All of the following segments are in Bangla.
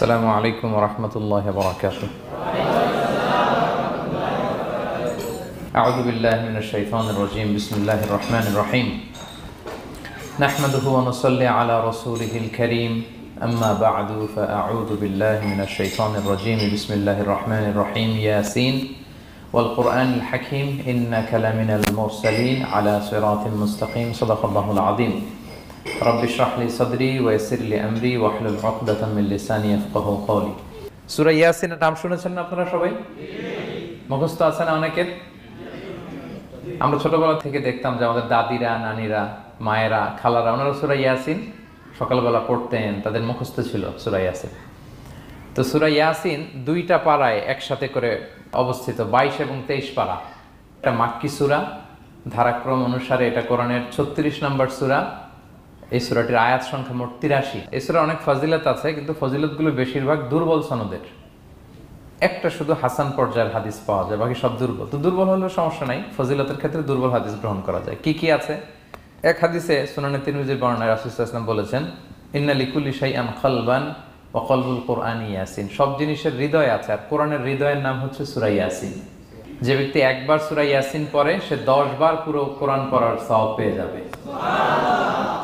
السلام عليكم ورحمة الله وبركاته. أعوذ بالله من الشيطان الرجيم. بسم الله الرحمن الرحيم. نحمده ونصلي على رسوله الكريم. أما بعد فأعوذ بالله من الشيطان الرجيم. بسم الله الرحمن الرحيم. ياسين والقرآن الحكيم إنك لمن المرسلين على صراط مستقيم. صدق الله العظيم. رب اشرح لي صدري ويسر لي أمري واحلل عقدة من لساني يفقهوا قولي. সূরা ইয়াসিনের নাম শুনেছেন না আপনারা সবাই? মুখস্থ আছে না অনেকের? আমরা ছোটবেলা থেকে দেখতাম যে আমাদের দাদিরা, নানিরা, মায়েরা, খালারা ওনারা সূরা ইয়াসিন সকালবেলা পড়তেন, তাদের মুখস্থ ছিল সূরা ইয়াসিন। তো সূরা ইয়াসিন দুইটা পারায় একসাথে করে অবস্থিত, 22 এবং 23 পারা। এটা মাক্কি সূরা, ধারাক্রম অনুসারে এটা কোরআনের 36 নম্বর সূরা। এই সূরাটির আয়াত সংখ্যা মোট 83। এই সূরার অনেক ফজিলত আছে, কিন্তু ফজিলতগুলো বেশিরভাগ দুর্বল সনদের। একটা শুধু হাসান পর্যায়ের হাদিস পাওয়া যায়, বাকি সব দুর্বল। তো দুর্বল হলেও সমস্যা নাই, ফজিলতের ক্ষেত্রে দুর্বল হাদিস গ্রহণ করা যায়। কি কি আছে? এক হাদিসে সুনানে তিরমিজির বর্ণনায় রাসূল সাল্লাল্লাহু আলাইহি ওয়াসাল্লাম বলেছেন, ইন্না লিকুল্লি শাইআন কলবান ওয়া কলবুল কুরআনি ইয়াসিন। সব জিনিসের হৃদয় আছে, আর কোরআনের হৃদয়ের নাম হচ্ছে সূরা ইয়াসিন। যে ব্যক্তি একবার সূরা ইয়াসিন পড়ে, সে 10 বার পুরো কোরআন পড়ার সওয়াব পেয়ে যাবে।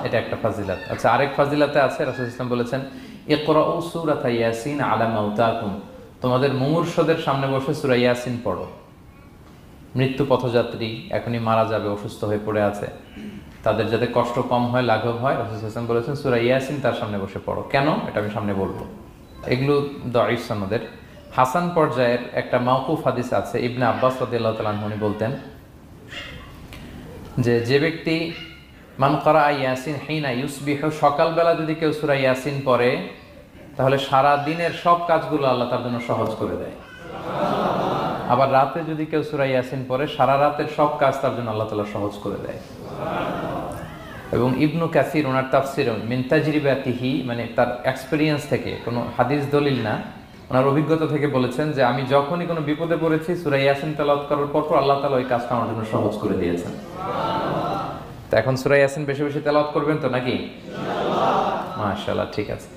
এটা একটা ফাজিলত। আচ্ছা, আরেক ফাজিলতে আছে, রাসূল সাল্লাল্লাহু আলাইহি ওয়াসাল্লাম বলেছেন, ইকরাউ সূরাতা ইয়াসিন আলা মাউতাকুম। তোমাদের মুমূর্ষদের সামনে বসে সূরা ইয়াসিন পড়ো। মৃত্যু পথযাত্রী এখনই মারা যাবে, অসুস্থ হয়ে পড়ে আছে, তাদের যাতে কষ্ট কম হয়, লাঘব হয়, রাসূল সাল্লাল্লাহু আলাইহি ওয়াসাল্লাম বলেছেন সূরা ইয়াসিন তার সামনে বসে পড়ো। কেন? এটা আমি সামনে বলবো। এগুলো দাঈফ সনদের। হাসান পর্যায়ের একটা মাওকুফ হাদিস আছে, ইবনে আব্বাস রাদিয়াল্লাহু তাআলা আনহু বলতেন যে ব্যক্তি মান ক্বারা ইয়াসিন হিনা ইউসবিহু, সকালবেলা যদি কেউ সূরা ইয়াসিন পড়ে, তাহলে সারা দিনের সব কাজগুলো আল্লাহ তার জন্য সহজ করে দেয়। আবার রাতে যদি কেউ সূরা ইয়াসিন পড়ে, সারা রাতের সব কাজ তার জন্য আল্লাহ তাআলা সহজ করে দেয়। এবং ইবনু কাসির ওনার তাফসিরে মিন তাজরিবাতিহি, মানে তার এক্সপেরিয়েন্স থেকে, কোনো হাদিস দলিল না, ওনার অভিজ্ঞতা থেকে বলেছেন যে আমি যখনই কোনো বিপদে পড়েছি সূরা ইয়াসিন তেলাওয়াত করার পর আল্লাহ তাআলা ওই কাজটা আমার জন্য সহজ করে দিয়েছেন। তো এখন সূরা ইয়াসিন বেশি বেশি তেলাওয়াত করবেন তো নাকি? ইনশাআল্লাহ। মাশাআল্লাহ, ঠিক আছে।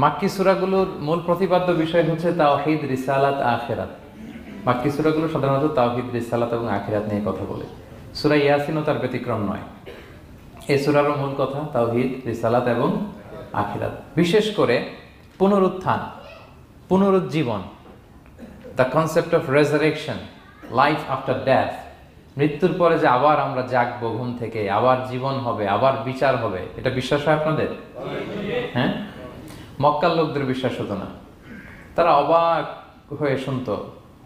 মাক্কি সূরাগুলোর মূল প্রতিপাদ্য বিষয় হচ্ছে তাওহীদ, রিসালাত, আখিরাত। মাক্কি সূরাগুলো সাধারণত তাওহীদ, রিসালাত এবং আখিরাত নিয়ে কথা বলে। সূরা ইয়াসিনও তার ব্যতিক্রম নয়। এই সূরারও মূল কথা তাওহীদ, রিসালাত এবং আখিরাত। বিশেষ করে পুনরুত্থান, পুনরুজ্জীবন, the concept of resurrection, life after death. মৃত্যুর পরে যে আবার আমরা জাগবো ঘুম থেকে, আবার জীবন হবে, আবার বিচার হবে, এটা বিশ্বাস হয় আপনাদের? হ্যাঁ, মক্কার লোকদের বিশ্বাস হতো না। তারা অবাক হয়ে শুনতো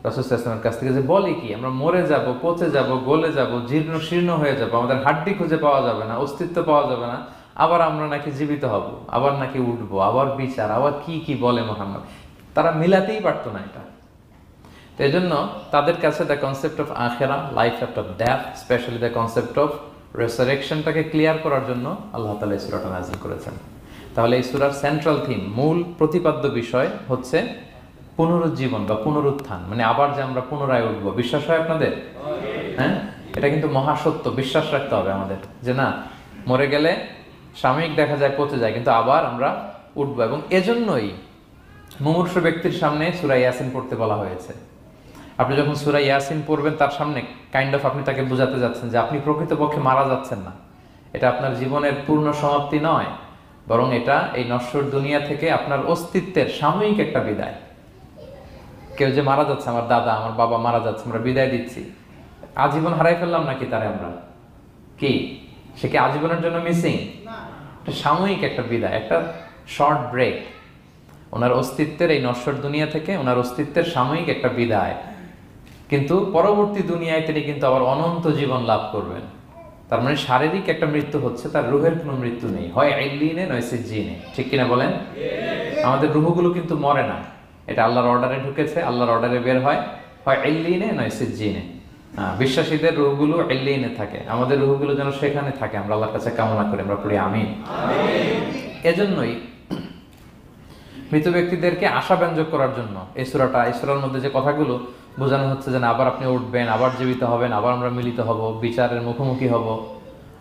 রাসূল সাল্লাল্লাহু আলাইহি ওয়াসাল্লামের কাছ থেকে যে বলে কি, আমরা মরে যাব, পচে যাব, গলে যাব, জীর্ণ শীর্ণ হয়ে যাব, আমাদের হাড্ডি খুঁজে পাওয়া যাবে না, অস্তিত্ব পাওয়া যাবে না, আবার আমরা নাকি জীবিত হব, আবার নাকি উঠবো, আবার বিচার, আবার কি কি বলে মুহাম্মদ। তারা মিলাতেই পারতো না এটা। তো এই জন্য তাদের কাছে দ্য কনসেপ্ট অফ আখিরা, life after death, specially the concept of রেসারেকশনটাকে ক্লিয়ার করার জন্য আল্লাহ তাআলা এই সূরাটা নাযিল করেছেন। তাহলে এই সূরার সেন্ট্রাল থিম, মূল প্রতিপাদ্য বিষয় হচ্ছে পুনরুজ্জীবন বা পুনরুত্থান, মানে আবার যে আমরা পুনরায় উঠবো। বিশ্বাস হয় আপনাদের? হ্যাঁ, এটা কিন্তু মহাসত্য, বিশ্বাস রাখতে হবে আমাদের যে না, মরে গেলে সাময়িক দেখা যায় পচে যায়, কিন্তু আবার আমরা উঠবো। এবং এজন্যই মুমূর্ষ ব্যক্তির সামনে সূরা ইয়াসিন পড়তে বলা হয়েছে। আপনি যখন সূরা ইয়াসিন পড়বেন, তার সামনে কাইন্ড অফ আপনি তাকে বোঝাতে যাচ্ছেন যে আপনি প্রকৃতপক্ষে মারা যাচ্ছেন না, এটা আপনার জীবনের পূর্ণ সমাপ্তি নয়, বরং এটা এই নশ্বর দুনিয়া থেকে আপনার অস্তিত্বের সাময়িক একটা বিদায়। কেউ যে মারা যাচ্ছে, আমার দাদা, আমার বাবা মারা যাচ্ছে, আমরা বিদায় দিচ্ছি, আজীবন হারাই ফেললাম নাকি তারে আমরা? কি সে কি আজীবনের জন্য মিসিং? এটা সাময়িক একটা বিদায়, একটা শর্ট ব্রেক। ওনার অস্তিত্বের এই নশ্বর দুনিয়া থেকে ওনার অস্তিত্বের সাময়িক একটা বিদায়, কিন্তু পরবর্তী দুনিয়ায় তিনি কিন্তু আবার অনন্ত জীবন লাভ করবেন। তার মানে শারীরিক একটা মৃত্যু হচ্ছে, তার রুহের কোনো মৃত্যু নেই, হয় ইল্লিনে নয় সিজ্জিনে। ঠিক কিনা বলেন? আমাদের রুহগুলো কিন্তু মরে না, এটা আল্লাহর অর্ডারে ঢুকেছে, আল্লাহর অর্ডারে বের হয়, হয় ইল্লিনে নয় সিজ্জিনে। বিশ্বাসীদের রুহগুলো ইল্লিনে থাকে, আমাদের রুহগুলো যেন সেখানে থাকে, আমরা আল্লাহর কাছে কামনা করি, আমরা পড়ি আমিন। এজন্যই মৃত ব্যক্তিদেরকে আশাব্যঞ্জক করার জন্য এই সূরার মধ্যে যে কথাগুলো বোঝানো হচ্ছে যে না, আবার আপনি উঠবেন, আবার জীবিত হবেন, আবার আমরা মিলিত হব, বিচারের মুখোমুখি হব,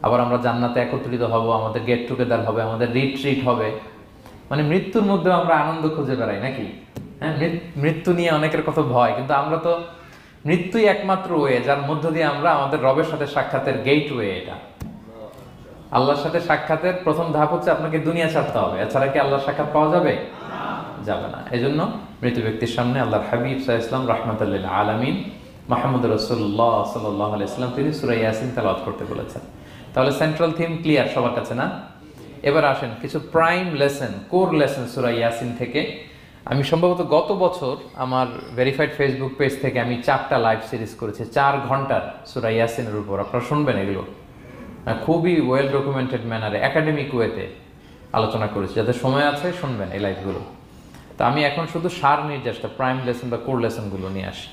আবার আমরা জান্নাতে একত্রিত হব, আমাদের গেট টুগেদার হবে, আমাদের রিট্রিট হবে, মানে মৃত্যুর মধ্যে আমরা আনন্দ খুঁজে বেড়াই নাকি? হ্যাঁ, মৃত্যু নিয়ে অনেকের কত ভয়, কিন্তু আমরা তো মৃত্যুই একমাত্র ওয়ে যার মধ্য দিয়ে আমরা আমাদের রবের সাথে সাক্ষাতের গেট ওয়ে। এটা আল্লাহর সাথে সাক্ষাতের প্রথম ধাপ হচ্ছে আপনাকে দুনিয়া ছাড়তে হবে, এছাড়া কি আল্লাহর সাক্ষাৎ পাওয়া যাবে? যাবে না। এই জন্য মৃত ব্যক্তির সামনে আল্লাহর হাবিব সাল্লাল্লাহু আলাইহি ওয়াসাল্লাম রাহমাতুল লিল আলামিন মুহাম্মদ রাসূলুল্লাহ সাল্লাল্লাহু আলাইহি ওয়াসাল্লাম তিনি সূরা ইয়াসিন তেলাওয়াত করতে বলেছেন। তাহলে সেন্ট্রাল থিম ক্লিয়ার সবার কাছে না? এবার আসেন কিছু প্রাইম লেসন, কোর লেসন সূরা ইয়াসিন থেকে। আমি সম্ভবত গত বছর আমার ভেরিফাইড ফেসবুক পেজ থেকে আমি 4টা লাইভ সিরিজ করেছি 4 ঘন্টার সূরা ইয়াসিনের উপর। আপনারা শুনবেন এগুলো, খুবই ওয়েল ডকুমেন্টেড ম্যানারে একাডেমিক ওয়েতে আলোচনা করেছি। যাদের সময় আছে শুনবেন এই লাইভগুলো। তো আমি এখন শুধু সার নির্যাসটা প্রাইম লেসন বা কোর লেসনগুলো নিয়ে আসি।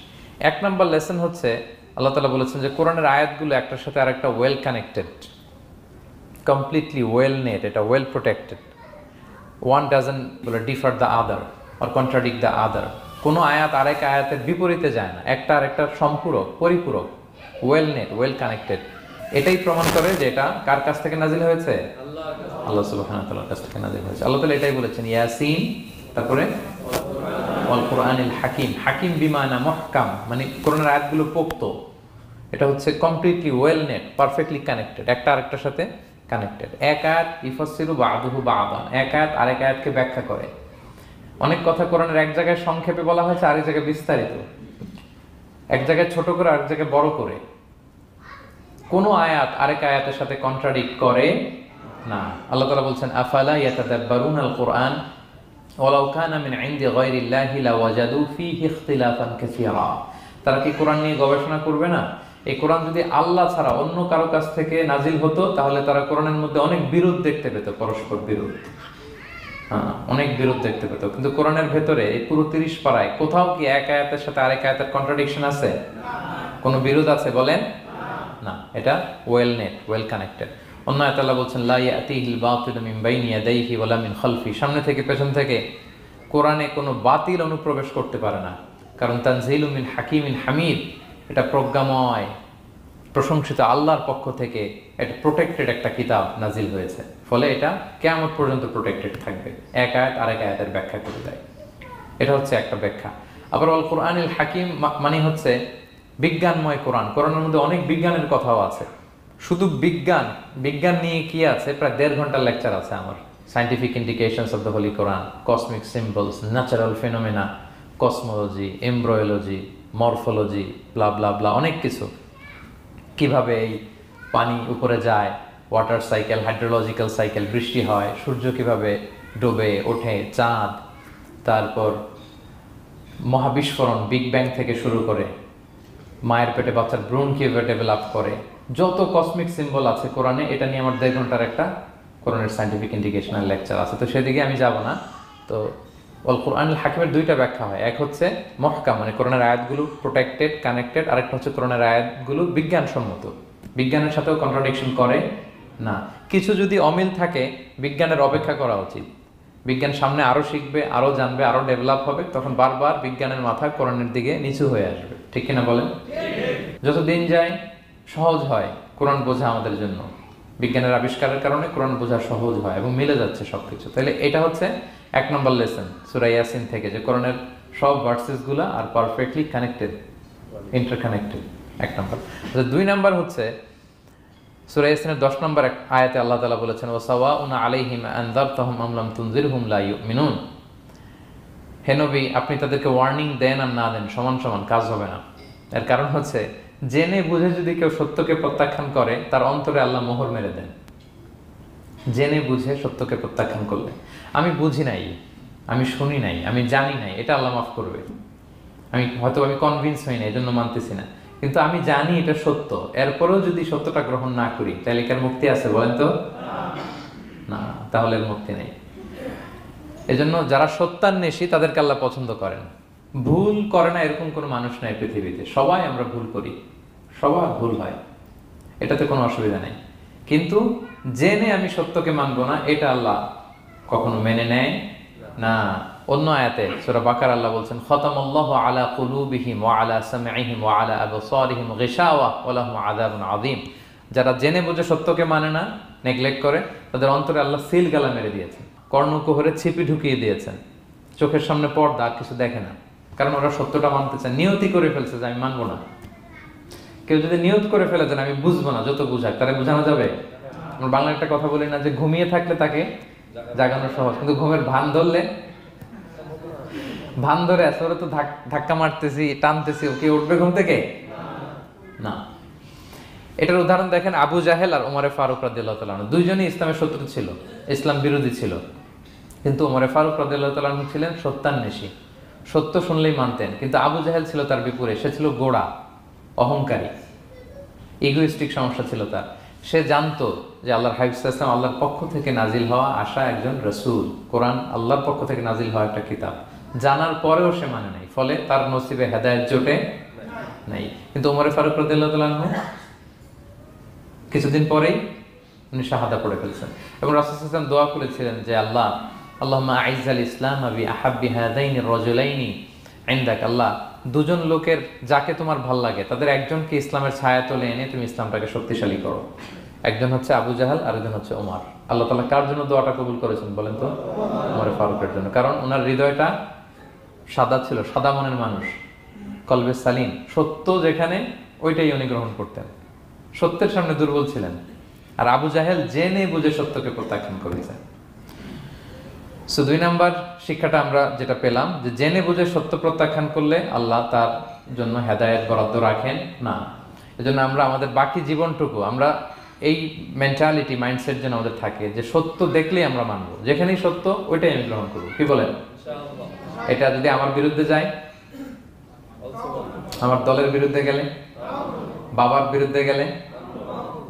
1 নম্বর লেসন হচ্ছে আল্লাহ তাআলা বলেছেন যে কোরআনের আয়াতগুলো একটার সাথে আরেকটা well connected, completely well net, এটা ওয়েল প্রোটেক্টেড। ওয়ান ডাজন্ট বলে differ the other or contradict the other. কোনো আয়াত আরেক আয়াতের বিপরীতে যায় না, একটা আরেকটা সম্পূরক, পরিপূরক, ওয়েল নেট, ওয়েল কানেক্টেড। এটাই প্রমাণ করে যে এটা কার কাছ থেকে নাজিল হয়েছে? আল্লাহ সুবহানাহু ওয়া তাআলার কাছ থেকে নাজিল হয়েছে। আল্লাহ তাআলা এটাই বলেছেন ইয়াসিন, তারপরে ওয়াল কুরআনিল হাকিম। হাকিম বিমানা মুহকাম, মানে কোরআনের আয়াতগুলো পোক্ত। এটা হচ্ছে completely well net, perfectly connected, একটা আরেকটার সাথে কানেক্টেড। এক আয়াত ইফাসসিরু বা'দুহু বা'দান, এক আয়াত আরেক আয়াতকে ব্যাখ্যা করে। অনেক কথা কোরআনের এক জায়গায় সংক্ষেপে বলা হয়েছে, আরেক জায়গায় বিস্তারিত, এক জায়গায় ছোট করে আরেক জায়গায় বড় করে। কোন আয়াত আরেক আয়াতের সাথে কন্ট্রাডিক্ট করে না। আল্লাহ তাআলা বলছেন আফালা ইয়াতাদাব্বারুনাল কুরআন ওয়ালাউ কানা মিন ইনদি গায়রিল্লাহি লাওয়াজাদু ফীহি ইখতিলাফান কাসীরা। তারা কি কোরআন নিয়ে গবেষণা করবে না? এই কোরআন যদি আল্লাহ ছাড়া অন্য কারো কাছ থেকে নাজিল হতো তাহলে তারা কোরআনের মধ্যে অনেক বিরোধ দেখতে পেত, পরস্পর বিরোধ, অনেক বিরোধ দেখতে পেত। কিন্তু কোরআনের ভেতরে এই পুরো 30 পারায় কোথাও কি এক আয়াতের সাথে আরেক আয়াতের কন্ট্রাডিকশন আছে? কোনো বিরোধ আছে বলেন? না, এটা ওয়েল নেট, ওয়েল কানেক্টেড। অন্য আয়াতে আল্লাহ বলছেন লা ইয়াতিহিল বাতিলু মিন বাইনি ইয়াদাইহি ওয়ালা মিন খালফি। সামনে থেকে পেছন থেকে কোরআনে কোনো বাতিল অনুপ্রবেশ করতে পারে না, কারণ তানজিলু মিন হাকিমিন হামিদ, এটা প্রজ্ঞাময় প্রশংসিত আল্লাহর পক্ষ থেকে এটা প্রোটেক্টেড একটা কিতাব নাজিল হয়েছে, ফলে এটা কিয়ামত পর্যন্ত প্রোটেক্টেড থাকবে। এক আয়াত আরেক আয়াতের ব্যাখ্যা করে দেয়, এটা হচ্ছে একটা ব্যাখ্যা। আবার আল কুরআনিল হাকিম মানে হচ্ছে বিজ্ঞানময় কোরআন। কোরআনের মধ্যে অনেক বিজ্ঞানের কথাও আছে। শুধু বিজ্ঞান নিয়ে কি আছে, প্রায় 1.5 ঘন্টার লেকচার আছে আমার। Scientific indications of the holy Quran, cosmic symbols, natural phenomena, cosmology, embryology, morphology, blah blah blah, অনেক কিছু। কিভাবে এই পানি উপরে যায়, ওয়াটার সাইকেল, হাইড্রোলজিক্যাল সাইকেল, বৃষ্টি হয়, সূর্য কিভাবে ডোবে ওঠে, চাঁদ, তারপর মহাবিস্ফোরণ, বিগ ব্যাং থেকে শুরু করে মায়ের পেটে বাচ্চার ভ্রূণ কিভাবে ডেভেলপ করে, যত কসমিক সিম্বল আছে কোরআনে, এটা নিয়ে আমার 1.5 ঘন্টার একটা কোরআনের সায়েন্টিফিক ইন্ডিকেশনাল লেকচার আছে। তো সেদিকে আমি যাব না। তো আল কুরআনুল হাকিমের 2টা ব্যাখ্যা হয়। এক হচ্ছে মুহকাম, মানে কোরআনের আয়াতগুলো প্রোটেক্টেড, কানেক্টেড। আরেকটা হচ্ছে কোরআনের আয়াতগুলো বিজ্ঞানসম্মত, বিজ্ঞানের সাথেও কন্ট্রাডিকশন করে না। কিছু যদি অমিল থাকে, বিজ্ঞানের অপেক্ষা করা উচিত। বিজ্ঞান সামনে আরো শিখবে, আরো জানবে, আরো ডেভেলপ হবে, তখন বারবার বিজ্ঞানের মাথা কোরআনের দিকে নিচু হয়ে আসবে। ঠিক কিনা বলেন? যত দিন যায় সহজ হয় কোরআন বোঝা আমাদের জন্য। বিজ্ঞানের আবিষ্কারের কারণে কোরআন বোঝা সহজ হয় এবং মিলে যাচ্ছে সবকিছু। তাহলে এটা হচ্ছে 1 নম্বর লেসন সূরা ইয়াসিন থেকে, যে কোরআনের সব ভার্সেসগুলো আর পারফেক্টলি কানেক্টেড, ইন্টারকানেক্টেড। 1 নম্বর। 2 নম্বর হচ্ছে সূরা ইয়াসিনের 10 নম্বর আয়াতে আল্লাহ তাআলা বলেছেন ওয়াসাওয়াউন আলাইহিম আনযারতাহুম আম লাম তুনজিরহুম লা ইউমিনুন। হে নবী, আপনি তাদেরকে ওয়ার্নিং দেন আর না দেন সমান সমান, কাজ হবে না। এর কারণ হচ্ছে জেনে বুঝে যদি কেউ সত্যকে প্রত্যাখ্যান করে, তার অন্তরে আল্লাহ মোহর মেরে দেন। জেনে বুঝে সত্যকে প্রত্যাখ্যান করলে, আমি বুঝি নাই, আমি শুনি নাই, আমি জানি নাই, এটা আল্লাহ মাফ করবে। আমি কনভিন্স হই না, এই জন্য মানতেছি না, কিন্তু আমি জানি এটা সত্য, এরপরেও যদি সত্যটা গ্রহণ না করি, তাহলে কার মুক্তি আছে বলেন তো? না, তাহলে মুক্তি নেই। এজন্য যারা সত্যান্বেষী তাদেরকে আল্লাহ পছন্দ করেন। ভুল করে না এরকম কোনো মানুষ নাই পৃথিবীতে। সবাই আমরা ভুল করি, সবার ভুল হয়, এটাতে কোনো অসুবিধা নেই। কিন্তু জেনে আমি সত্যকে মানবো না, এটা আল্লাহ কখনো মেনে নেয় না। অন্য আয়াতে সূরা বাকারা আল্লাহ বলছেন খতামাল্লাহু আলা কুলুবিহিম ওয়া আলা সামঈহিম ওয়া আলা আবসারিহিম গিশাওয়া ওয়া লাহুম আযাবুন আযীম। যারা জেনে বুঝে সত্যকে মানে না, নেগলেক্ট করে, তাদের অন্তরে আল্লাহ সিল গালা মেরে দিয়েছেন। কর্ণকুহরে ছিপি ঢুকিয়ে দিয়েছেন, চোখের সামনে পর্দা, আর কিছু দেখে না, কারণ ওরা সত্যটা মানতে চায়, নিয়তি করে ফেলছে যে আমি মানবো না। কেউ যদি নিয়ত করে ফেলে যে আমি বুঝবো না, যত বুঝাক তারা বুঝানো যাবে। আমরা বাংলা একটা কথা বলি না যে ঘুমিয়ে থাকলে তাকে জাগানো সহজ, কিন্তু ঘুমের ভান ধরলে, ভান ধরে আছে ওরা তো ধাক্কা মারতেছি, টানতেছি, ওকে উঠবে ঘুম থেকে না। এটার উদাহরণ দেখেন আবু জাহেল আর ওমরে ফারুক রাদিয়াল্লাহু তাআলা আনহু, দুইজনই ইসলামের শত্রু ছিল, ইসলাম বিরোধী ছিল, কিন্তু ওমরে ফারুক রাদিয়াল্লাহু তাআলা আনহু ছিলেন সত্যান্বেষী, সত্য শুনলেই মানতেন। কিন্তু আবু জাহেল ছিল তার বিপরীত, সে ছিল গোড়া, অহংকারী, ইগোইস্টিক সমস্যা ছিল তার। সে জানতো যে আল্লাহর হাবিব সাল্লাল্লাহু আলাইহি ওয়াসাল্লাম আল্লাহর পক্ষ থেকে নাজিল হওয়া আসা একজন রাসূল, কোরআন আল্লাহর পক্ষ থেকে নাজিল হওয়া একটা কিতাব, জানার পরেও সে মানে নাই, ফলে তার নসিবে হেদায়েত জোটে নাই। কিন্তু ওমর ফারুক রাদিয়াল্লাহু তাআলা আনহু কিছুদিন পরেই উনি শাহাদা পড়ে ফেলছেন, এবং রাসূল সাল্লাল্লাহু আলাইহি ওয়াসাল্লাম দোয়া করেছিলেন যে আল্লাহ আল্লাহুম্মা আইজ্জাল ইসলাম বি আহাব্বি হাযাইনি রাজুলাইনি ইনদাক, আল্লাহ দুজন লোকের যাকে তোমার ভাল লাগে তাদের একজনকে ইসলামের ছায়া তলে এনে তুমি ইসলামটাকে শক্তিশালী করো। একজন হচ্ছে আবু জাহাল, আরেকজন হচ্ছে ওমর। আল্লাহ তাআলা কার জন্য দোয়াটা কবুল করেছেন বলেন তো? ওমর ফারুকের জন্য, কারণ ওনার হৃদয়টা সাদা ছিল, সাদা মনের মানুষ, কলবে সালিম, সত্য যেখানে ওইটাই উনি গ্রহণ করতেন, সত্যের সামনে দুর্বল ছিলেন। আর আবু জাহেল জেনে বুঝে সত্যকে প্রত্যাখ্যান করেছেন। সো 2 নাম্বার শিক্ষাটা আমরা যেটা পেলাম, যে জেনে বুঝে সত্য প্রত্যাখ্যান করলে আল্লাহ তার জন্য হেদায়েত বরাদ্দ রাখেন না। এজন্য আমরা আমাদের বাকি জীবনটুকু আমরা এই মেন্টালিটি, মাইন্ডসেট যেন আমাদের থাকে যে সত্য দেখলেই আমরা মানব, যেখানেই সত্য ওইটাই আমি গ্রহণ করব। কি বলেন? এটা যদি আমার বিরুদ্ধে যায়, আমার দলের বিরুদ্ধে গেলে, বাবার বিরুদ্ধে গেলে,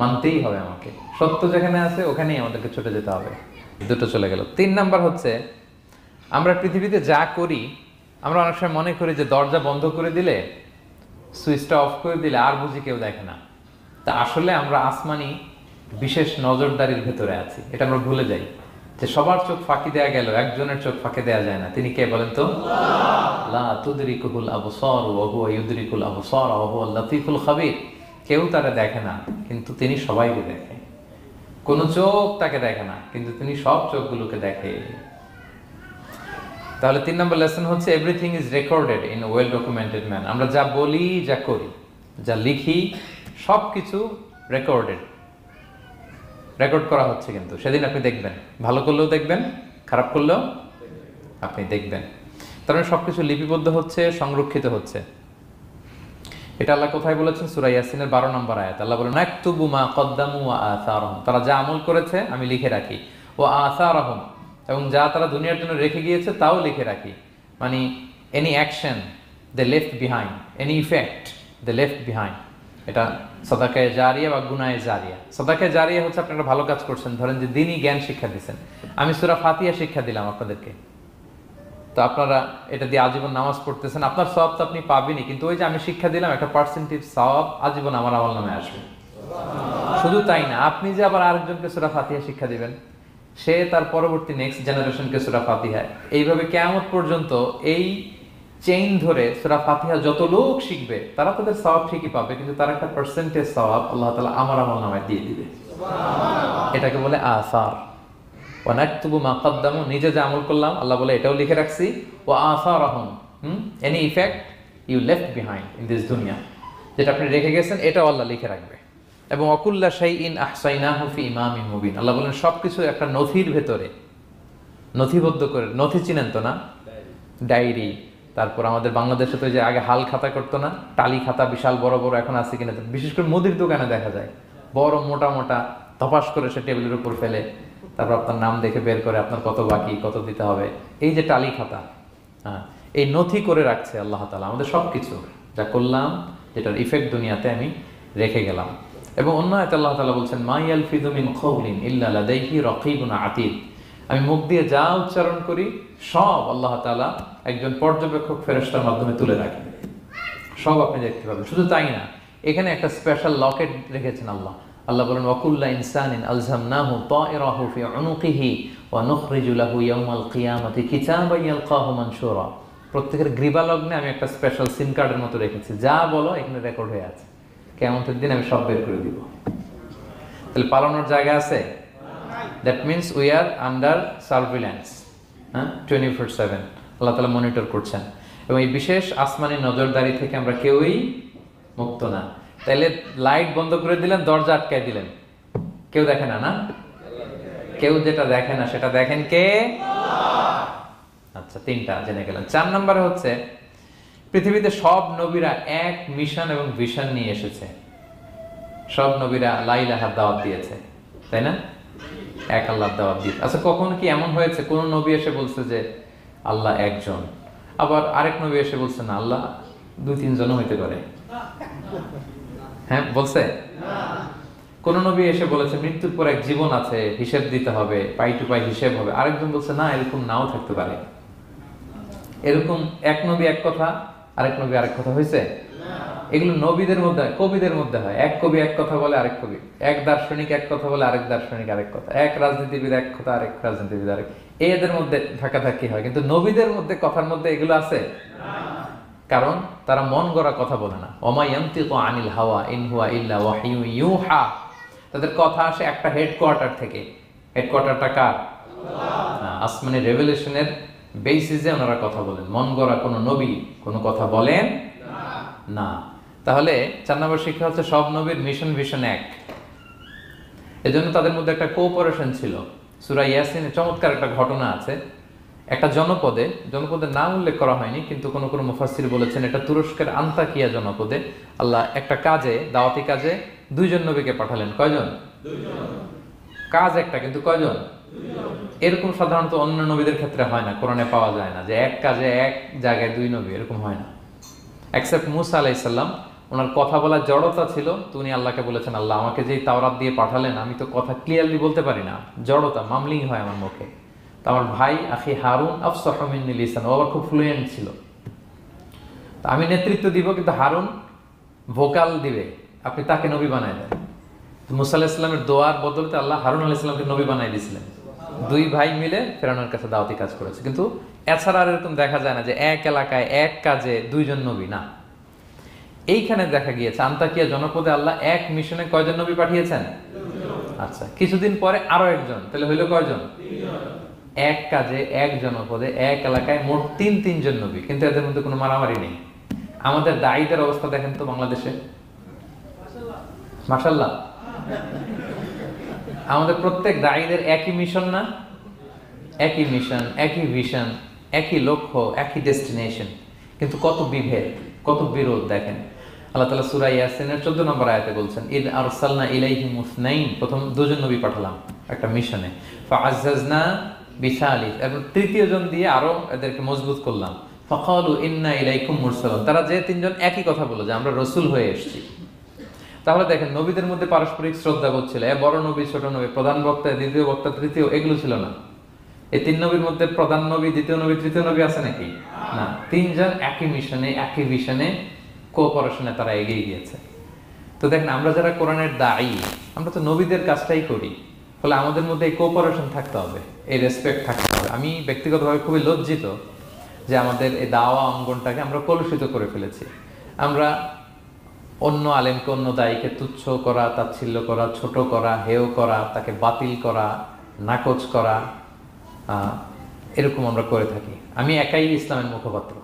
মানতেই হবে আমাকে। সত্য যেখানে আছে ওখানেই আমাদেরকে ছুটে যেতে হবে। দুটো চলে গেল। 3 নাম্বার হচ্ছে, আমরা পৃথিবীতে যা করি আমরা অনেক সময় মনে করি যে দরজা বন্ধ করে দিলে, সুইচটা অফ করে দিলে আর বুঝি কেউ দেখে না। তা আসলে আমরা আসমানি বিশেষ নজরদারির ভেতরে আছি, এটা আমরা ভুলে যাই যে সবার চোখ ফাঁকি দেয়া গেল, একজনের চোখ ফাঁকি দেয়া যায় না। তিনি কে বলেন তো? লা তুদরিকুল আবসার ওয়া হুয়া ইউদরিকুল আবসার ওয়া হুয়াল লাতীফুল খাবীর। কেউ তারে দেখে না, কিন্তু তিনি সবাইকে দেখে। কোন চোখ তাকে দেখে না, কিন্তু তিনি সব চোখগুলোকে দেখে। তাহলে 3 নম্বর লেসন হচ্ছে everything is recorded in a well documented man. আমরা যা বলি, যা করি, যা লিখি, সবকিছু রেকর্ডেড, রেকর্ড করা হচ্ছে। কিন্তু সেদিন আপনি দেখবেন, ভালো করলেও দেখবেন, খারাপ করলেও আপনি দেখবেন। তার মানে সবকিছু লিপিবদ্ধ হচ্ছে, সংরক্ষিত হচ্ছে। এটা আল্লাহ কোথায় বলেছেন? সূরা ইয়াসিনের 12 নম্বর আয়াত। আল্লাহ বলেন নাকতুবু মা কদ্দামু ওয়া আসারহুম, তারা যা আমল করেছে আমি লিখে রাখি, ওয়া আসারহুম, এবং যা তারা দুনিয়ার জন্য রেখে গিয়েছে তাও লিখে রাখি। মানে এনি অ্যাকশন দে লেফট বিহাইন্ড, এনি ইফেক্ট দে লেফট বিহাইন্ড। এটা সাদাকায়ে জারিয়া বা গুনায়ে জারিয়া। সাদাকায়ে জারিয়া হচ্ছে আপনি একটা ভালো কাজ করছেন, ধরেন যে দ্বীনি জ্ঞান শিক্ষা দিচ্ছেন, আমি সূরা ফাতিহা শিক্ষা দিলাম আপনাদেরকে, তো আপনারা এটা দিয়ে আজীবন নামাজ পড়তেছেন, আপনার সওয়াব তো আপনি পাবেনই, কিন্তু ওই যে আমি শিক্ষা দিলাম একটা পার্সেন্টেজ সওয়াব আজীবন আমার আমল নামে আসবে। শুধু তাই না, আপনি যে আবার আরেকজনকে সূরা ফাতিহা শিক্ষা দিবেন, সে তার পরবর্তী নেক্সট জেনারেশনকে সূরা ফাতিহা, এইভাবে কিয়ামত পর্যন্ত এই চেইন ধরে সূরা ফাতিহা যত লোক শিখবে তারা তাদের সওয়াব ঠিকই পাবে, কিন্তু তার একটা পার্সেন্টেজ সওয়াব আল্লাহ তাআলা আমার আমল নামায় দিয়ে দিবে। এটাকে বলে আসার। ওয়া নাকতুবু মা কদ্দামু, নিজে যে আমল করলাম আল্লাহ বলে এটাও লিখে রাখছি, ওয়া আসারহুম, any effect you left behind in this দুনিয়া, যেটা আপনি রেখে গেছেন এটাও আল্লাহ লিখে রাখবে। এবং অকুল্লা শাইইন আহসাইনাহু ফি ইমামিন মুবিন, আল্লাহ বলেন সবকিছু একটা নথির ভেতরে নথিবদ্ধ করে। নথি চিনেন তো না? ডায়েরি। তারপর আমাদের বাংলাদেশে তো যে আগে হাল খাতা করতো না, টালি খাতা বিশাল বড় বড়, এখন আছে কিনা, বিশেষ করে মুদির দোকানে দেখা যায় বড় মোটা মোটা, ধপাস করে সে টেবিলের উপর ফেলে, তারপর আপনার নাম দেখে বের করে আপনার কত বাকি, কত দিতে হবে, এই যে টালি খাতা, হ্যাঁ, এই নথি করে রাখছে আল্লাহ তাআলা আমাদের সবকিছু যা করলাম, যেটার ইফেক্ট দুনিয়াতে আমি রেখে গেলাম। এবং অন্য আয়াতে আল্লাহ তাআলা বলছেন মা ইয়ালফিযু মিন কাওলিন ইল্লা লাদাইহি রাকীবুন আতীদ, আমি মুখ দিয়ে যা উচ্চারণ করি সব আল্লাহ তাআলা একজন পর্যবেক্ষক ফেরেশতার মাধ্যমে তুলে রাখেন, সব আপনি দেখতে পাবেন। শুধু তাই না, এখানে একটা স্পেশাল লকেট রেখেছেন আল্লাহ। আল্লাহ বলেন ওয়াকুল্লা ইনসানিন আলজামনাহু তায়রাহু ফি উনুকিহি ওয়া নুখরিজু লাহু ইয়াওমাল কিয়ামাতি কিতাবান ইয়ালকাহু মানশুরা। প্রত্যেকের গ্রীবালগ্নে আমি একটা স্পেশাল সিম কার্ডের মতো রেখেছি, যা বলো এখানে রেকর্ড হয়ে আছে, কিয়ামতের দিন আমি সব বের করে দিব। তাহলে পালানোর জায়গা আছে? That means we are under surveillance, হ্যাঁ, 24/7 আল্লাহ তাআলা মনিটর করছেন, এবং এই বিশেষ আসমানি নজরদারি থেকে আমরা কেউই মুক্ত না। তাইলে লাইট বন্ধ করে দিলেন, দরজা আটকায় দিলেন, কেউ দেখে না, না? কেউ যেটা দেখে না সেটা দেখেন কে? আচ্ছা, 3টা জেনে গেলেন। 4 নম্বরে হচ্ছে পৃথিবীতে সব নবীরা এক মিশন এবং ভিশন নিয়ে এসেছে। সব নবীরা লা ইলাহার দাওয়াত দিয়েছে, তাই না? এক আল্লাহর দাওয়াত দিয়েছে। আচ্ছা, কখন কি এমন হয়েছে কোন নবী এসে বলছে যে আল্লাহ একজন, আবার আরেক নবী এসে বলছে না আল্লাহ 2-3 জনও হইতে পারে? হ্যাঁ, বলছে? কোন নবী এসে বলেছে মৃত্যুর পর এক জীবন আছে, হিসেব দিতে হবে, পাই টু পাই হিসেব হবে? আরেকজন বলছে না, এরকম নাও থাকতে পারে। এরকম এক নবী এক কথা, আরেক নবী আরেক কথা হয়েছে? এগুলো নবীদের মধ্যে হয়, কবিদের মধ্যে হয়। এক কবি এক কথা বলে, আরেক কবি, এক দার্শনিক এক কথা বলে, আরেক দার্শনিক আরেক কথা, এক রাজনীতিবিদ এক কথা, আরেক রাজনীতিবিদ আরেক, এদের মধ্যে ধাক্কাধাক্কি হয়। কিন্তু নবীদের মধ্যে কথার মধ্যে এগুলো আছে? কারণ তারা মন গড়া কথা বলে না। ওমা ইয়ানতিকু আনিল হাওয়া ইন হুয়া ইল্লা ওয়াহয়ু ইউহা। তাদের কথা আসে একটা হেডকোয়ার্টার থেকে। হেডকোয়ার্টারটা কার? আসমানি রেভেলেশনের বেসিসে ওনারা কথা বলেন। মন গড়া কোনো নবী কোনো কথা বলেন না। তাহলে 4 নম্বর শিক্ষা হচ্ছে সব নবীর মিশন ভিশন এক। এজন্য তাদের মধ্যে একটা কোঅপারেশন ছিল। সূরা ইয়াসিনে চমৎকার একটা ঘটনা আছে। একটা জনপদের নাম উল্লেখ করা হয়নি, কিন্তু কোন কোন মুফাসসির বলেছেন এটা তুরস্কের আন্তাকিয়া জনপদে আল্লাহ একটা কাজে, দাওয়াতি কাজে 2 জন নবীকে পাঠালেন। কয়জন? 2 জন। কাজ একটা, কিন্তু কয়জন? 2 জন। এরকম সাধারণত অন্য নবীদের ক্ষেত্রে হয় না, কোরআনে পাওয়া যায় না যে এক কাজে এক জায়গায় 2 নবী, এরকম হয় না। এক্সেপ্ট মুসা আলাইহিস সালাম, ওনার কথা বলার জড়তা ছিল, তো উনি আল্লাহকে বলেছেন আল্লাহ আমাকে যেই তাওরাত দিয়ে পাঠালেন আমি তো কথা ক্লিয়ারলি বলতে পারি না, জড়তা, মামলিং হয় আমার মুখে। তো আমার ভাই আখি হারুন আফসাহু মিন্নি লিসান, ও আবার খুব ফ্লুয়েন্ট ছিল। তো আমি নেতৃত্ব দিব, কিন্তু হারুন ভোকাল দিবে, আপনি তাকে নবী বানায় দেন। মুসা আলাইহিস সালামের দোয়ার বদলতে আল্লাহ হারুন আলাইহিস সালামকে নবী বানাই দিয়েছিলেন। 2 ভাই মিলে ফেরাউনের কাছে দাওয়াতি কাজ করেছে। কিন্তু এছাড়া আর এরকম দেখা যায় না যে এক এলাকায় এক কাজে 2 জন নবী, না। এইখানে দেখা গিয়েছে আন্তাকিয়া জনপদে আল্লাহ এক মিশনে কয়জন নবী পাঠিয়েছেন? 2 জন। আচ্ছা, কিছুদিন পরে আরো একজন, তাহলে হইলো কয়জন? 3 জন। এক কাজে এক জনপদে এক এলাকায় মোট 3 জন নবী, কিন্তু এদের মধ্যে কোনো মারামারি নেই। আমাদের দায়ীদের অবস্থা দেখেন তো বাংলাদেশে, মাশাআল্লাহ। আমাদের প্রত্যেক দায়ীদের একই মিশন না? একই মিশন, একই ভিশন, একই লক্ষ্য, একই ডেস্টিনেশন, কিন্তু কত বিভেদ, কত বিরোধ দেখেন। আল্লাহ তাআলা সূরা ইয়াসিনের 14 নম্বর আয়াতে বলছেন ইদ আরসালনা ইলাইহিম মুসনাইন, প্রথম 2 জন নবী পাঠালাম একটা মিশনে, ফাআজ্জাজনা বিসালিস, এবং 3য় জন দিয়ে আরো এদেরকে মজবুত করলাম, ফাকালু ইন্না ইলাইকুম মুরসালুন, তারা যে 3 জন একই কথা বলল যে আমরা রাসূল হয়ে এসেছি। তাহলে দেখেন নবীদের মধ্যে পারস্পরিক শ্রদ্ধাবোধ ছিল। বড় নবী, ছোট নবী, প্রধান বক্তা, দ্বিতীয় বক্তা, তৃতীয়, এগুলো ছিল না। এই 3 নবীর মধ্যে প্রধান নবী, দ্বিতীয় নবী, তৃতীয় নবী আছে নাকি? না। 3 জন একই মিশনে, একই ভিশনে, কোঅপারেশনে তারা এগিয়ে গিয়েছে। তো দেখেন আমরা যারা কোরআনের দায়ী, আমরা তো নবীদের কাজটাই করি, ফলে আমাদের মধ্যে এই কোঅপারেশন থাকতে হবে, এই রেসপেক্ট থাকতে হবে। আমি ব্যক্তিগতভাবে খুবই লজ্জিত যে আমাদের এই দাওয়া অঙ্গনটাকে আমরা কলুষিত করে ফেলেছি। আমরা অন্য আলেমকে, অন্য দায়ীকে তুচ্ছ করা, তাচ্ছিল্য করা, ছোট করা, হেয় করা, তাকে বাতিল করা, নাকচ করা, এরকম আমরা করে থাকি। আমি একাই ইসলামের মুখপাত্র,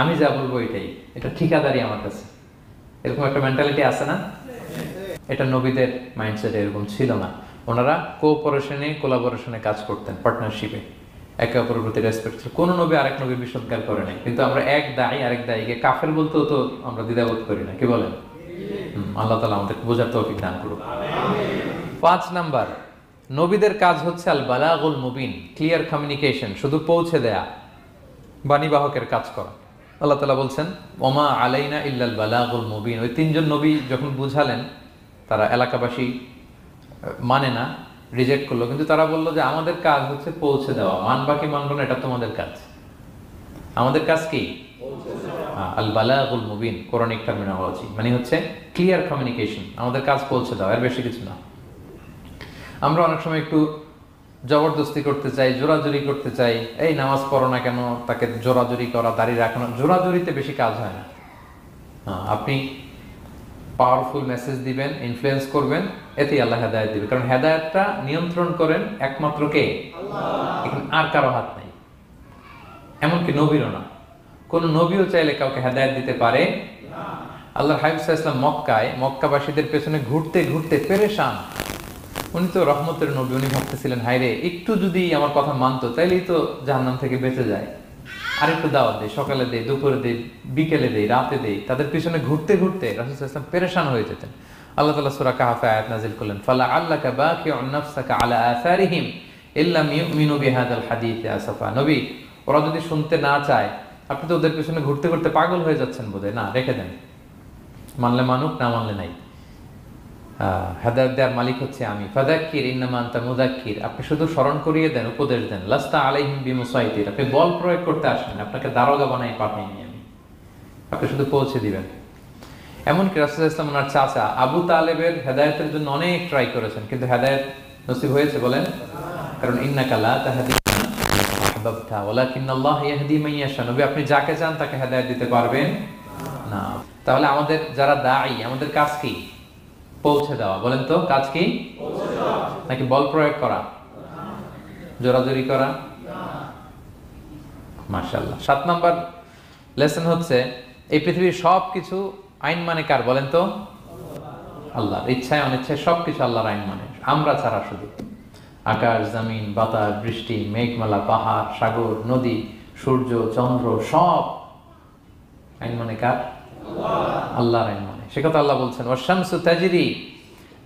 আমি যা বলবো এটাই, এটা ঠিকাদারি আমার কাছে, এরকম একটা মেন্টালিটি আছে না? এটা নবীদের মাইন্ডসেট এরকম ছিল না। ওনারা কোঅপারেশনে, কোলাবোরেশনে কাজ করতেন, পার্টনারশিপে, একে অপরের প্রতি রেসপেক্ট ছিল। কোনো নবী আরেক নবী বিসৎকার করে নাই। কিন্তু আমরা এক দায়ী আরেক দায়ীকে কাফের বলতেও তো আমরা দ্বিধাবোধ করি না, কি বলেন? আল্লাহ তাআলা আমাদেরকে বোঝার তৌফিক দান করুন। 5 নাম্বার, নবীদের কাজ হচ্ছে আল বালাগুল মুবিন, ক্লিয়ার কমিউনিকেশন, শুধু পৌঁছে দেয়া, বাণীবাহকের কাজ করা। আল্লাহ তাআলা বলছেন ওমা আলাইনা ইল্লাল বালাগুল মুবিন। ওই 3 জন নবী যখন বুঝালেন, তারা এলাকাবাসী মানে না, রিজেক্ট করলো, কিন্তু তারা বললো যে আমাদের কাজ হচ্ছে পৌঁছে দেওয়া, মানবা কি মানব না এটা তোমাদের কাজ। আমাদের কাজ কি? আল বালাগুল মুবিন, কোরআনিক টার্মিনোলজি, মানে হচ্ছে ক্লিয়ার কমিউনিকেশন, আমাদের কাজ পৌঁছে দেওয়া, এর বেশি কিছু না। আমরা অনেক সময় একটু জবরদস্তি করতে চাই, জোরাজুরি করতে চাই, এই নামাজ পড়ো না কেন, তাকে জোরাজুরি করা, দাড়ি রাখানো, জোরাজুরিতে বেশি কাজ হয় না। আপনি পাওয়ারফুল মেসেজ দিবেন, ইনফ্লুয়েন্স করবেন, এতেই আল্লাহ হেদায়েত দিবে। কারণ হেদায়েতটা নিয়ন্ত্রণ করেন একমাত্র কে? আল্লাহ। এখানে আর কারো হাত নাই, এমনকি নবীরও না। কোন নবীও চাইলে কাউকে হেদায়েত দিতে পারে না। আল্লাহর হাবিব সাল্লাল্লাহু আলাইহি ওয়াসাল্লাম মক্কায় মক্কাবাসীদের পেছনে ঘুরতে ঘুরতে পেরেশান। উনি তো রহমতের নবী, উনি ভাবতেছিলেন হায়রে একটু যদি আমার কথা মানতো তাইলেই তো জাহান্নাম থেকে বেঁচে যায়। আর একটু দাওয়াত দেই, সকালে দেই, দুপুরে দেই, বিকেলে দেই, রাতে দেই। তাদের পিছনে ঘুরতে ঘুরতে রাসূল সাল্লাল্লাহু আলাইহি ওয়াসাল্লাম পেরেশান হয়ে যেতেন। আল্লাহ তাআলা সূরা কাহফে আয়াত নাযিল করলেন, ফালা আল্লাকা বাকিউন নাফসাকা আলা আসারিহিম ইল্লাম ইউমিনু বিহাদাল হাদীসি আসাফা। নবী, ওরা যদি শুনতে না চায়, আপনি তো ওদের পিছনে ঘুরতে ঘুরতে পাগল হয়ে যাচ্ছেন বোধহয়, না রেখে দেন, মানলে মানুক, না মানলে নাই। হেদায়েত দেওয়ার মালিক হচ্ছে আমি। ফাযাক্কির ইন্নামা আনতা মুযাক্কির, আপনি শুধু স্মরণ করিয়ে দেন, উপদেশ দেন। লাস্তা আলাইহিম বিমুসাইতির, আপনি বল প্রয়োগ করতে আসেন, আপনাকে দারোগা বানাই পাঠাইনি আমি, আপনি শুধু পৌঁছে দিবেন। এমনকি রাসূল সাল্লাল্লাহু আলাইহি ওয়াসাল্লাম ওনার চাচা আবু তালেবের হেদায়েতের জন্য অনেক ট্রাই করেছেন, কিন্তু হেদায়েত নসিব হয়েছে বলেন? কারণ ইন্নাকা লা তাহদি মান আহবাবতা ওয়ালাকিন্নাল্লাহ ইয়াহদি মান ইয়াশা। নবী, আপনি যাকে চান তাকে হেদায়েত দিতে পারবেন না। তাহলে আমাদের যারা দাঈ, আমাদের কাজ কি? পৌঁছে দেওয়া। বলেন তো, কাজ কি? পৌঁছে দেওয়া। নাকি বল প্রয়োগ করা, জোরাজুরি করা? মাশাআল্লাহ। 7 নাম্বার লেসন হচ্ছে, এই পৃথিবীর সবকিছু আইন মানে কার? বলেন তো? আল্লাহর। ইচ্ছায় অনিচ্ছায় সবকিছু আল্লাহর আইন মানে, আমরা ছাড়া শুধু। আকাশ, জমিন, বাতাস, বৃষ্টি, মেঘমালা, পাহাড়, সাগর, নদী, সূর্য, চন্দ্র, সব আইন মানে কার? আল্লাহর আইন মানে। সে কথা আল্লাহ বলছেন, ওয়াশ-শামসু তাজরি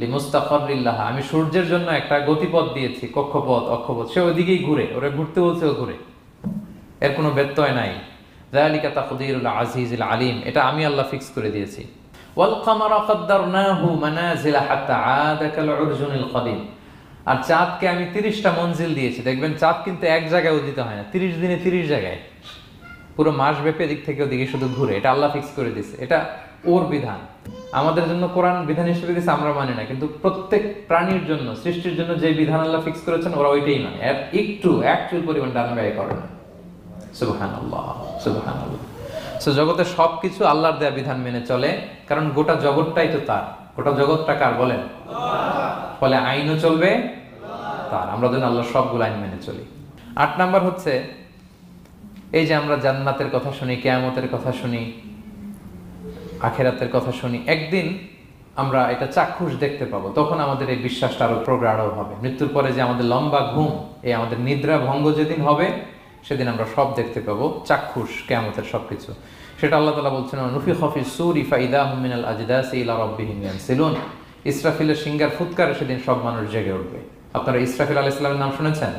লিমুস্তাকাররিল লাহা, আমি সূর্যের জন্য একটা গতিপথ দিয়েছি, কক্ষপথ, অক্ষপথ, সে ওইদিকেই ঘুরে, ওরা ঘুরতে বলছে ও ঘুরে, এর কোনো ব্যত্যয় নাই। যালিকা তাকদীরুল আজিজিল আলিম, এটা আমি আল্লাহ ফিক্স করে দিয়েছি। ওয়াল কামারা কাদ্দারনাহু মানাজিলা হাত্তা আদা কাল উরজুনিল কদিম, আর চাঁদকে আমি 30টা মঞ্জিল দিয়েছি। দেখবেন চাঁদ কিন্তু এক জায়গায় উদিত হয় না, 30 দিনে 30 জায়গায়, পুরো মাস ব্যাপী এদিক থেকে ওদিকে শুধু ঘুরে। এটা আল্লাহ ফিক্স করে দিয়েছে, এটা ওর বিধান। আমাদের জন্য কোরআন বিধান হিসেবে দিয়েছে, আমরা মানি না, কিন্তু প্রত্যেক প্রাণীর জন্য, সৃষ্টির জন্য যে বিধান আল্লাহ ফিক্স করেছেন ওরা ওইটাই মানে, এর একটু অ্যাকচুয়াল পরিমাণ ডান ব্যয় করে না। সুবহানাল্লাহ, সুবহানাল্লাহ। সো জগতে সবকিছু আল্লাহর দেয়া বিধান মেনে চলে, কারণ গোটা জগৎটাই তো তার। গোটা জগৎটা কার বলেন? ফলে আইনও চলবে তার। আমরা যেন আল্লাহর সবগুলো আইন মেনে চলি। 8 নাম্বার হচ্ছে, এই যে আমরা জান্নাতের কথা শুনি, কিয়ামতের কথা শুনি, আখিরাতের কথা শুনি, একদিন আমরা এটা চাক্ষুষ দেখতে পাবো, তখন আমাদের এই বিশ্বাসটা আরো প্রগাঢ় হবে। মৃত্যুর পরে যে আমাদের লম্বা ঘুম, এই আমাদের নিদ্রা ভঙ্গ যেদিন হবে, সেদিন আমরা সব দেখতে পাবো, চাক্ষুষ কিয়ামতের সবকিছু। সেটা আল্লাহ তাআলা বলছেন, নুফিখা ফিস সূরি ফাইদাহুম মিনাল আজদাসি ইলা রাব্বিহিম ইয়ানসিলুন, ইসরাফিলের সিংহার ফুৎকারে সেদিন সব মানুষ জেগে উঠবে। আপনারা ইসরাফিল আলাইহিস সালামের নাম শুনেছেন?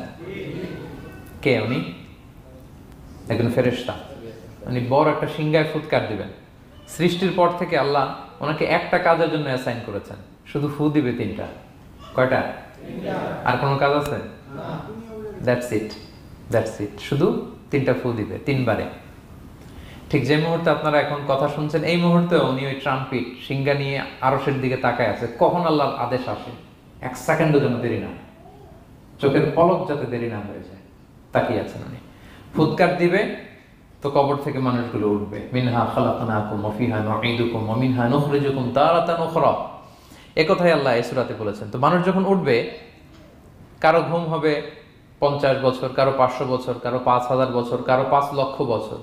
কে উনি? একজন ফেরেশতা। উনি বড় একটা সিংহায় ফুৎকার দিবেন। সৃষ্টির পর থেকে আল্লাহ ওনাকে একটা কাজের জন্য অ্যাসাইন করেছেন, শুধু ফু দিবে 3টা। কয়টা? 3টা। আর কোনো কাজ আছে? না। That's it, that's it. শুধু 3টা ফু দিবে, 3 বারে। ঠিক যে মুহূর্তে আপনারা এখন কথা শুনছেন, এই মুহূর্তে উনি ওই ট্রাম্পিট সিংহা নিয়ে আরশের দিকে তাকায় আছে, কখন আল্লাহর আদেশ আসে, 1 সেকেন্ডের জন্য দেরি না, চোখের পলক যাতে দেরি না হয়ে যায়, তাকিয়ে আছেন উনি। ফুৎকার দিবে তো কবর থেকে মানুষগুলো উঠবে। মিনহা খালাকনাকুম ওয়া ফিহা নুঈদুকুম ওয়া মিনহা নুখরিজুকুম তারাতান উখরা, এই কথাই আল্লাহ এই সূরাতে বলেছেন। তো মানুষ যখন উঠবে, কারো ঘুম হবে 50 বছর, কারো 500 বছর, কারো 5000 বছর, কারো 5 লক্ষ বছর।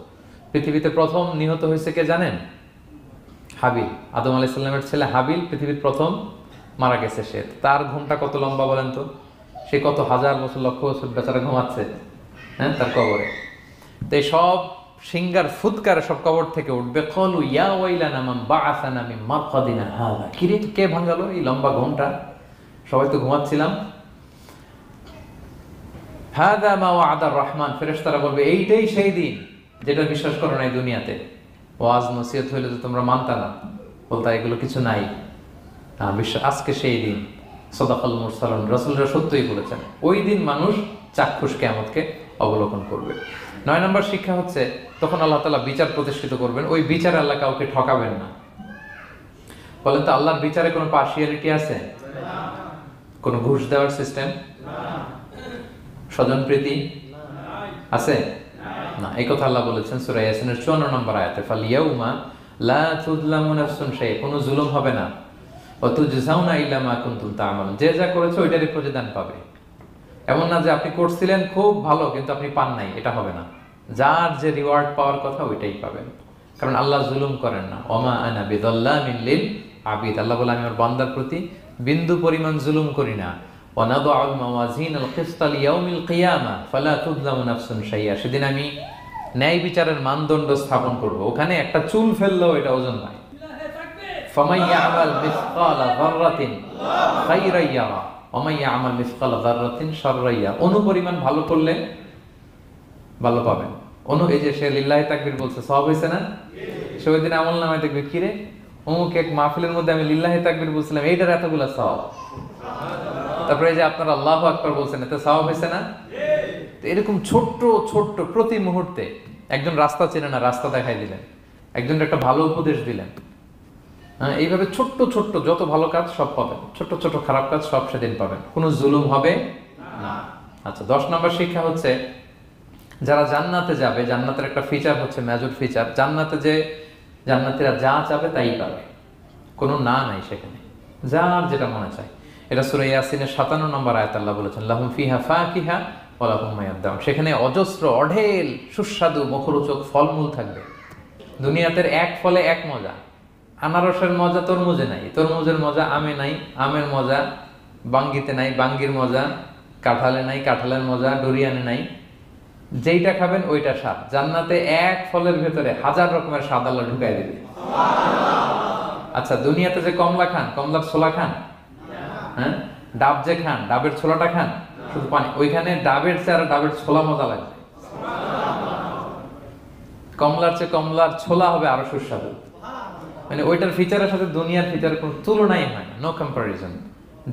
পৃথিবীতে প্রথম নিহত হয়েছে কে জানেন? হাবিল। আদম আলাইহিস সালামের ছেলে হাবিল পৃথিবীর প্রথম মারা গেছে। সে, তার ঘুমটা কত লম্বা বলেন তো? সে কত হাজার বছর, লক্ষ বছর বেচারা ঘুমাচ্ছে, হ্যাঁ, তার কবরে। তো এই সব সিংহার ফুৎকারে সব কবর থেকে উঠবে। ক্বালু ইয়া ওয়াইলানা মান বাআসানা মিন মারকাদিনা হাযা, কিরে কে ভাঙালো এই লম্বা ঘুমটা? সবাই তো ঘুমাচ্ছিলাম। হাযা মা ওয়া'দার রহমান, ফেরেশতারা বলবে এইটাই সেই দিন যেটা বিশ্বাস করো না এই দুনিয়াতে। ওয়াজ নসিহত হইলে তো তোমরা মানতা না, বলতা এগুলো কিছু নাই। বিশ্বাস, আজকে সেই দিন। সাদাকাল মুরসালুন, রাসূলরা সত্যই বলেছেন। ওই দিন মানুষ চাক্ষুষ কিয়ামতকে অবলোকন করবে। 9 নম্বর শিক্ষা হচ্ছে, তখন আল্লাহ তাআলা বিচার প্রতিষ্ঠিত করবেন। ওই বিচারে আল্লাহ কাউকে ঠকাবেন না। বলেন তো, আল্লাহর বিচারে কোনো পার্সিয়ালিটি আছে? কোনো ঘুষ দেওয়ার সিস্টেম? স্বজনপ্রীতি আছে? না। এই কথা আল্লাহ বলেছেন সূরা ইয়াসিনের 54 নম্বর আয়াতে, ফালিয়াউমা লা তুযলামু নাফসুন শাই, কোনো জুলুম হবে না। ওয়া তুজজাউনা ইল্লা মা কুনতুম তা'মালুন, যে যা করেছো ওইটারই প্রতিদান পাবে। এমন না যে আপনি করছিলেন খুব ভালো কিন্তু আপনি পান নাই, এটা হবে না। যার যে রিওয়ার্ড পাওয়ার কথা ওইটাই পাবেন, কারণ আল্লাহ জুলুম করেন না। ওমা আনা বিযাল্লামিন লিল আবিদ, আল্লাহ বলে আমি আমার বান্দার প্রতি বিন্দু পরিমাণ জুলুম করি না। ওয়া নাদউল মাওয়াজিনাল কিসতা লিয়াউমিল কিয়ামা ফালা তুযলামু নাফসুন শাইআ, সেদিন আমি ন্যায় বিচারের মানদণ্ড স্থাপন করব, ওখানে একটা চুল ফেললেও এটা ওজন নাই। ফামান ইয়ামাল মিসকালা যাররাতিন খায়রান ইয়ারা ওয়া মান ইয়ামাল মিসকালা যাররাতিন শাররান ইয়ারা, অনুপরিমাণ ভালো করলে ভালো পাবেন। এই যে সে লিল্লাহি তাকবীর বলছে, সওয়াব হইছে না? সে ওই দিন আমলনামায় দেখবে কি রে, অমুক এক মাহফিলের মধ্যে আমি লিল্লাহি তাকবীর বলছিলাম, এইটার এতগুলা সওয়াব। তারপরে এই যে আপনারা আল্লাহু আকবার বলছেন, এতে সওয়াব হইছে না? তো এরকম ছোট্ট ছোট্ট প্রতি মুহূর্তে, একজন রাস্তা চেনে না, রাস্তা দেখাই দিলেন, একজনের একটা ভালো উপদেশ দিলেন, হ্যাঁ, এইভাবে ছোট্ট ছোট্ট যত ভালো কাজ সব পাবেন, ছোট্ট ছোট্ট খারাপ কাজ সব সেদিন পাবেন, কোনো জুলুম হবে না। আচ্ছা, 10 নম্বর শিক্ষা হচ্ছে, যারা জান্নাতে যাবে, জান্নাতের একটা ফিচার হচ্ছে, মেজর ফিচার, জান্নাতে যে জান্নাতীরা যা চাবে তাই পাবে, কোনো না নাই সেখানে, যার যেটা মনে চায়। এটা সূরা ইয়াসিনের 57 নম্বর আয়াত আল্লাহ বলেছেন, লাহুম ফিহা ফাকিহা ওয়া লাহুম মা ইয়াদদাউন, সেখানে অজস্র অঢেল সুস্বাদু মুখরোচক ফলমূল থাকবে। দুনিয়াতে এক ফলে এক মজা, আনারসের মজা তরমুজে নাই, তরমুজের মজা আমে নাই, আমের মজা বাঙ্গিতে নাই, বাঙ্গির মজা কাঁঠালে নাই, কাঁঠালের মজা ডুরিয়ানে নাই। যেইটা খাবেন ওইটা স্বাদ। জান্নাতে এক ফলের ভেতরে 1000 রকমের স্বাদ আল্লাহ ঢুকাই দিবে। আচ্ছা, দুনিয়াতে যে কমলা খান, কমলার ছোলা খান, হ্যাঁ, ডাব যে খান, ডাবের ছোলাটা খান, শুধু পানি, ওইখানে ডাবের চেয়ে আর ডাবের ছোলা মজা লাগবে। কমলার চেয়ে কমলার ছোলা হবে আরো সুস্বাদু, মানে ওইটার ফিচারের সাথে দুনিয়ার ফিচারের কোনো তুলনাই হয় না, নো কম্পারিজন।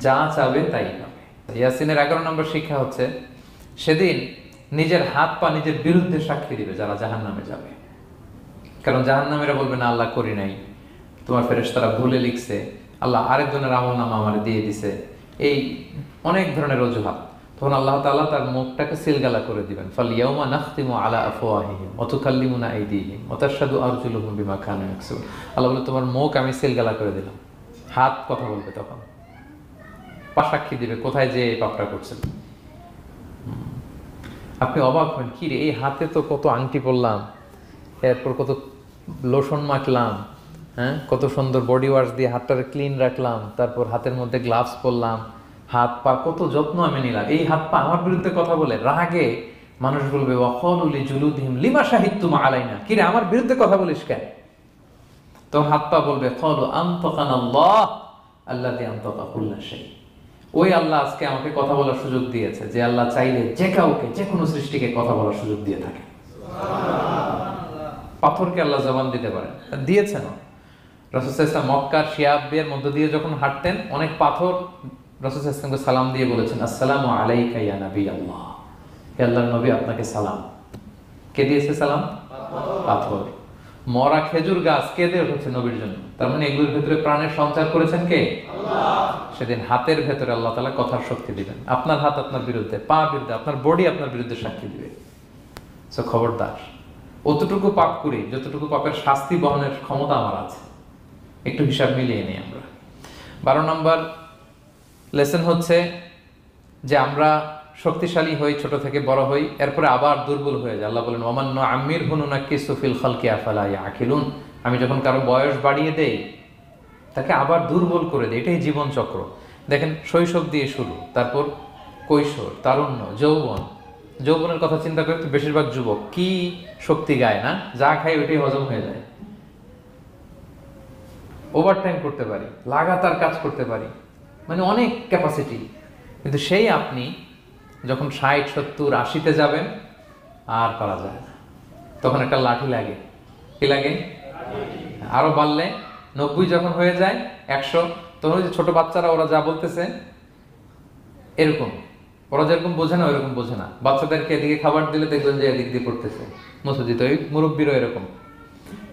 যা চাবে তাই পাবে। ইয়াসিনের 11 নম্বর শিক্ষা হচ্ছে, সেদিন নিজের হাত পা নিজের বিরুদ্ধে সাক্ষী দিবে যারা জাহান্নামে যাবে। কারণ জাহান্নামীরা বলবে না আল্লাহ করি নাই, তোমার ফেরেশতারা ভুলে লিখছে, আল্লাহ আরেকজনের আমলনামা আমারে দিয়ে দিছে, এই অনেক ধরনের অজুহাত। তখন আল্লাহ তাআলা তার মুখটাকে সিলগালা করে দিবেন। ফাল ইয়াউমা নাখতিমু আলা আফওয়াহিহিম ওয়া তুকাল্লিমুনা আইদিহিম ওয়া তাশহাদু আরজুলুহুম বিমা কানু ইয়াকসিবুন। আল্লাহ বলে তোমার মুখ আমি সিলগালা করে দিলাম, হাত কথা বলবে, তখন পা সাক্ষী দিবে কোথায় যে এই পাপটা করছেন। আপনি অবাক হন, কি রে, এই হাতে তো কত আংটি পরলাম, এরপর কত লোশন মাখলাম, হ্যাঁ, কত সুন্দর বডি ওয়াশ দিয়ে হাতটাকে ক্লিন রাখলাম, তারপর হাতের মধ্যে গ্লাভস পরলাম, হাত পা কত যত্ন আমি নিলাম, এই হাত পা আমার বিরুদ্ধে কথা বলে। রাগে মানুষ বলবে ওয়াকালু লিজুলুদিহিম লিমা শাহিদতুম আলাইনা, কি রে আমার বিরুদ্ধে কথা বলিস কেন? তো হাত পা বলবে ক্বালু আনতাকানাল্লাহ আল্লাযী আনতাকা কুল্লা শাই, ওই আল্লাহ আজকে আমাকে কথা বলার সুযোগ দিয়েছে, যে আল্লাহ চাইলে যে কাউকে, যে কোনো সৃষ্টিকে কথা বলার সুযোগ দিয়ে থাকে। পাথরকে আল্লাহ জবান দিতে পারে, দিয়েছেন। রাসূল সাল্লাল্লাহু আলাইহি ওয়াসাল্লাম মক্কার শিয়াবের মধ্য দিয়ে যখন হাঁটতেন, অনেক পাথর রাসূল সাল্লাল্লাহু আলাইহি ওয়াসাল্লামকে সালাম দিয়ে বলেছেন, আসসালামু আলাইকা ইয়া নবী আল্লাহ, হে আল্লাহর নবী আপনাকে সালাম। কে দিয়েছে সালাম? পাথর। মরা খেজুর গাছ কেঁদে উঠেছে নবীর জন্য, তার মানে এগুলোর ভেতরে প্রাণের সঞ্চার করেছেন কে? আল্লাহ। সেদিন হাতের ভেতরে আল্লাহ তাআলা কথার শক্তি দিবেন। আপনার হাত আপনার বিরুদ্ধে, পা বিরুদ্ধে, আপনার বডি আপনার বিরুদ্ধে সাক্ষী দিবে। সো খবরদার, অতটুকু পাপ করি যতটুকু পাপের শাস্তি বহনের ক্ষমতা আমার আছে, একটু হিসাব মিলিয়ে নিই আমরা। 12 নম্বর লেসন হচ্ছে যে আমরা শক্তিশালী হই, ছোট থেকে বড় হই, এরপরে আবার দুর্বল হয়ে যায়। আল্লাহ বলেন ওমান নুআম্মিরহু নুনাক্কিসু ফিল খালকি আফালা ইয়াকিলুন, আমি যখন কারো বয়স বাড়িয়ে দেই তাকে আবার দুর্বল করে দেই। এটাই জীবন চক্র। দেখেন, শৈশব দিয়ে শুরু, তারপর কৈশোর, তারুণ্য, যৌবন। যৌবনের কথা চিন্তা করে তো বেশিরভাগ যুবক কি শক্তি গায় না, যা খায় ওইটাই হজম হয়ে যায়, ওভারটাইম করতে পারি, লাগাতার কাজ করতে পারি, মানে অনেক ক্যাপাসিটি। কিন্তু সেই আপনি যখন 60, 70, 80-তে যাবেন আর পারা যায় না, তখন একটা লাঠি লাগে। কি লাগে? আরো বাড়লে 90 যখন হয়ে যায়, 100, তখন ওই যে ছোট বাচ্চারা ওরা যা বলতেছে এরকম, ওরা যেরকম বোঝে না ওইরকম বোঝে না। বাচ্চাদেরকে এদিকে খাবার দিলে দেখবেন যে এদিক দিয়ে পড়তেছে মসজিদ। ওই মুরব্বীরও এরকম,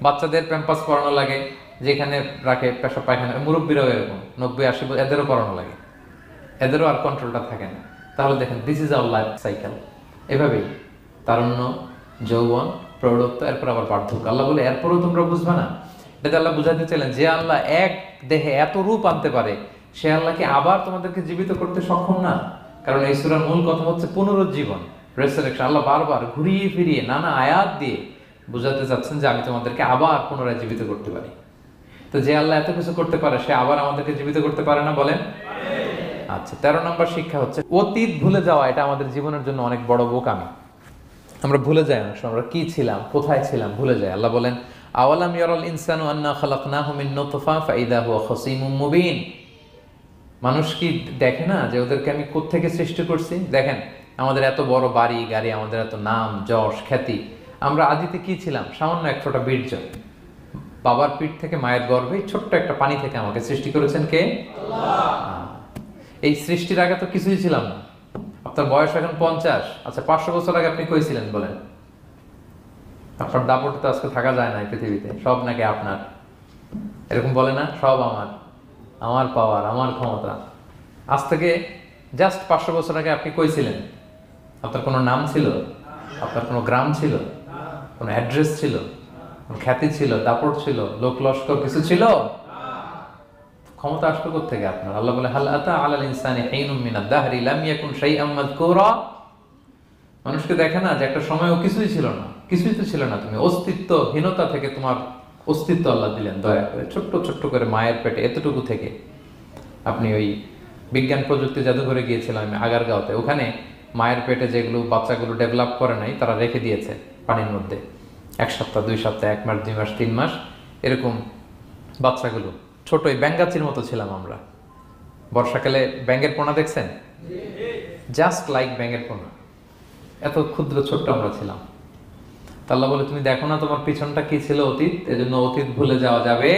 বাচ্চাদের প্যাম্পাস পরানো লাগে, যেখানে রাখে পেশাব পায়খানা, মুরব্বীরাও এরকম 90, 80, এদেরও পরানো লাগে, এদেরও আর কন্ট্রোলটা থাকে না। তাহলে দেখেন, this is our life cycle. এভাবেই তারুণ্য, যৌবন, প্রৌঢ়ত্ব, এরপর আবার বার্ধক্য। আল্লাহ বলে এরপরও তোমরা বুঝবে না, এটা আল্লাহ বুঝাতে চাইলেন যে আল্লাহ এক দেহে এত রূপ আনতে পারে, সে আল্লাহকে আবার তোমাদেরকে জীবিত করতে সক্ষম না? কারণ এই সূরার মূল কথা হচ্ছে পুনরুজ্জীবন, রেসারেকশন। আল্লাহ বারবার ঘুরিয়ে ফিরিয়ে নানা আয়াত দিয়ে বুঝাতে চাচ্ছেন যে আমি তোমাদেরকে আবার পুনরায় জীবিত করতে পারি। তো যে আল্লাহ এত কিছু করতে পারে, সে আবার আমাদেরকে জীবিত করতে পারে না? বলেন। আচ্ছা, 13 নম্বর শিক্ষা হচ্ছে অতীত ভুলে যাওয়া। এটা আমাদের জীবনের জন্য অনেক বড় বোকামি। আমরা ভুলে যাই অনেক সময় আমরা কি ছিলাম, কোথায় ছিলাম, ভুলে যাই। আল্লাহ বলেন আওয়ালাম ইয়ারাল ইনসানু আন্না খালাকনাহু মিন নুতফা ফাইদা হুয়া খাসীমুম মুবিন। মানুষ কি দেখে না যে ওদেরকে আমি কোত্থেকে সৃষ্টি করছি? দেখেন, আমাদের এত বড় বাড়ি গাড়ি, আমাদের এত নাম যশ খ্যাতি, আমরা আদিতে কি ছিলাম? সামান্য এক ফোঁটা বীর্য। বাবার পিঠ থেকে, মায়ের গর্ভে ছোট্ট একটা পানি থেকে আমাকে সৃষ্টি করেছেন কে? আল্লাহ। এই সৃষ্টির আগে তো কিছুই ছিলাম না। আপনার বয়স এখন 50। আচ্ছা, 500 বছর আগে আপনি কই ছিলেন বলেন? আপনার দাপট তো আজকে থাকা যায় না এই পৃথিবীতে। সব নাকি আপনার, এরকম বলে না? সব আমার, আমার পাওয়ার, আমার ক্ষমতা। আজ থেকে জাস্ট 500 বছর আগে আপনি কই ছিলেন? আপনার কোনো নাম ছিল? আপনার কোনো গ্রাম ছিল? কোনো অ্যাড্রেস ছিল? কোনো খ্যাতি ছিল? দাপট ছিল? লোক লস্কর কিছু ছিল? ক্ষমতা আসলো কোত্থেকে আপনার? আল্লাহ বলে হাল আতা আলাল ইনসানি হিনুম মিনাদ দাহরি লাম ইয়াকুন শাইআম মাযকুরা। মানুষকে দেখে না যে একটা সময়ও কিছুই ছিল না? কিছুই তো ছিল না। তুমি অস্তিত্বহীনতা থেকে তোমার অস্তিত্ব আল্লাহ দিলেন দয়া করে, ছোট্ট ছোট্ট করে মায়ের পেটে এতটুকু থেকে। আপনি ওই বিজ্ঞান প্রযুক্তি জাদুঘরে গিয়েছিলাম আমি আগারগাঁওতে, ওখানে মায়ের পেটে যেগুলো বাচ্চাগুলো ডেভেলপ করে নাই, তারা রেখে দিয়েছে পানির মধ্যে 1 সপ্তাহ 2 সপ্তাহ 1 মাস 2 মাস 3 মাস এরকম বাচ্চাগুলো। ছোট ওই ব্যাঙ্গাচির মতো ছিলাম আমরা। বর্ষাকালে ব্যাঙের পোনা দেখছেন? জাস্ট লাইক ব্যাঙের পোনা, এত ক্ষুদ্র ছোট্ট আমরা ছিলাম। আল্লাহ বলে তুমি দেখো না তোমার পিছনটা কি ছিল? অতীত। এজন্য অতীত ভুলে যাওয়া যাবে